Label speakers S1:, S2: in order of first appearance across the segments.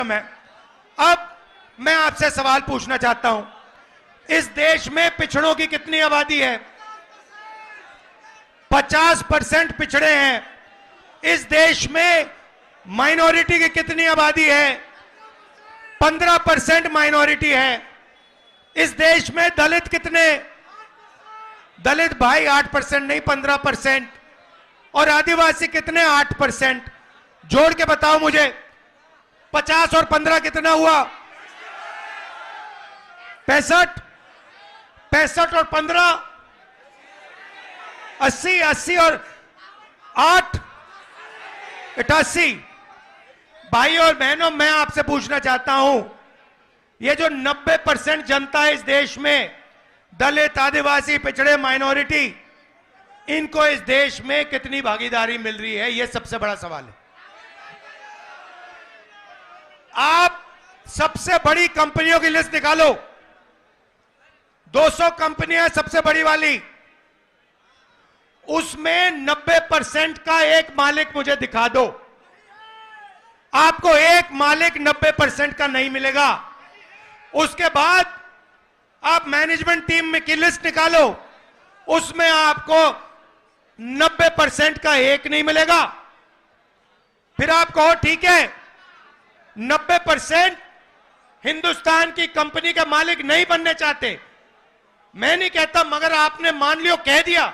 S1: मैं अब मैं आपसे सवाल पूछना चाहता हूं, इस देश में पिछड़ों की कितनी आबादी है? 50% पिछड़े हैं। इस देश में माइनॉरिटी की कितनी आबादी है? 15% माइनॉरिटी है। इस देश में दलित कितने? दलित भाई 8% नहीं 15%। और आदिवासी कितने? 8%। जोड़ के बताओ मुझे, 50 और 15 कितना हुआ? 65। 65 और 15 80। 80 और 8 88। भाई और बहनों, मैं आपसे पूछना चाहता हूं, ये जो 90% जनता है इस देश में, दलित, आदिवासी, पिछड़े, माइनॉरिटी, इनको इस देश में कितनी भागीदारी मिल रही है? यह सबसे बड़ा सवाल है। आप सबसे बड़ी कंपनियों की लिस्ट निकालो, 200 कंपनियां सबसे बड़ी वाली, उसमें 90% का एक मालिक मुझे दिखा दो। आपको एक मालिक 90% का नहीं मिलेगा। उसके बाद आप मैनेजमेंट टीम में की लिस्ट निकालो, उसमें आपको 90% का एक नहीं मिलेगा। फिर आप कहो ठीक है 90% हिंदुस्तान की कंपनी के मालिक नहीं बनने चाहते, मैं नहीं कहता, मगर आपने मान लियो कह दिया,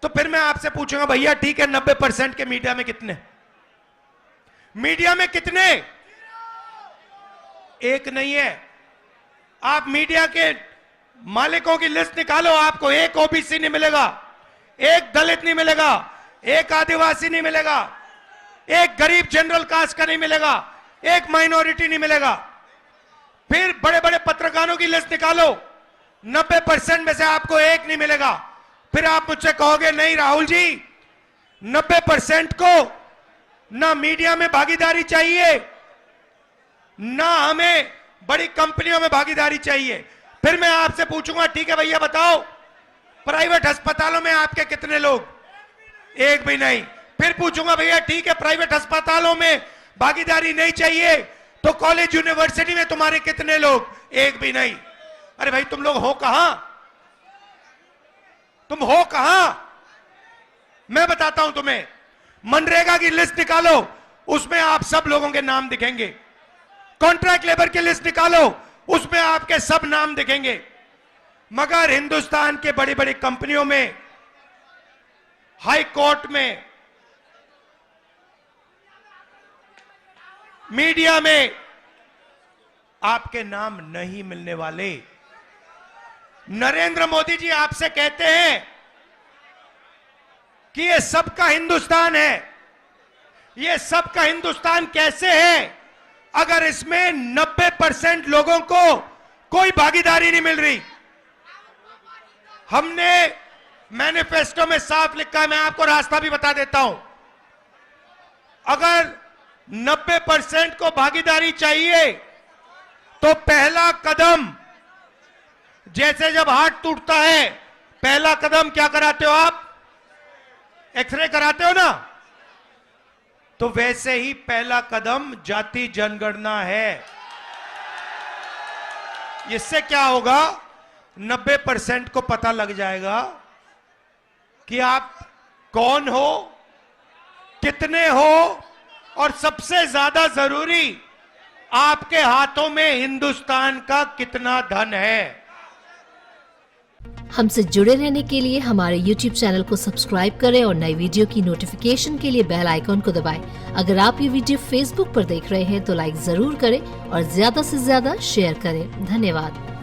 S1: तो फिर मैं आपसे पूछूंगा भैया ठीक है 90% के मीडिया में कितने? मीडिया में कितने? एक नहीं है। आप मीडिया के मालिकों की लिस्ट निकालो, आपको एक ओबीसी नहीं मिलेगा, एक दलित नहीं मिलेगा, एक आदिवासी नहीं मिलेगा, एक गरीब जनरल कास्ट का नहीं मिलेगा, एक माइनॉरिटी नहीं मिलेगा। फिर बड़े बड़े पत्रकारों की लिस्ट निकालो, 90% में से आपको एक नहीं मिलेगा। फिर आप मुझसे कहोगे नहीं राहुल जी, 90% को ना मीडिया में भागीदारी चाहिए, ना हमें बड़ी कंपनियों में भागीदारी चाहिए। फिर मैं आपसे पूछूंगा ठीक है भैया बताओ प्राइवेट अस्पतालों में आपके कितने लोग? एक भी नहीं। फिर पूछूंगा भैया ठीक है प्राइवेट अस्पतालों में भागीदारी नहीं चाहिए, तो कॉलेज यूनिवर्सिटी में तुम्हारे कितने लोग? एक भी नहीं। अरे भाई तुम लोग हो कहां? तुम हो कहां? मैं बताता हूं तुम्हें, मनरेगा की लिस्ट निकालो, उसमें आप सब लोगों के नाम दिखेंगे। कॉन्ट्रैक्ट लेबर की लिस्ट निकालो, उसमें आपके सब नाम दिखेंगे। मगर हिंदुस्तान के बड़ी बड़ी कंपनियों में, हाई कोर्ट में, मीडिया में आपके नाम नहीं मिलने वाले। नरेंद्र मोदी जी आपसे कहते हैं कि ये सबका हिंदुस्तान है। ये सबका हिंदुस्तान कैसे है अगर इसमें 90% लोगों को कोई भागीदारी नहीं मिल रही? हमने मैनिफेस्टो में साफ लिखा है, मैं आपको रास्ता भी बता देता हूं। अगर 90% को भागीदारी चाहिए तो पहला कदम, जैसे जब हाथ टूटता है पहला कदम क्या कराते हो आप? एक्सरे कराते हो ना, तो वैसे ही पहला कदम जाति जनगणना है। इससे क्या होगा? 90% को पता लग जाएगा कि आप कौन हो, कितने हो, और सबसे ज्यादा जरूरी आपके हाथों में हिंदुस्तान का कितना धन है।
S2: हमसे जुड़े रहने के लिए हमारे YouTube चैनल को सब्सक्राइब करें और नई वीडियो की नोटिफिकेशन के लिए बेल आइकॉन को दबाएं। अगर आप ये वीडियो Facebook पर देख रहे हैं तो लाइक जरूर करें और ज्यादा से ज्यादा शेयर करें। धन्यवाद।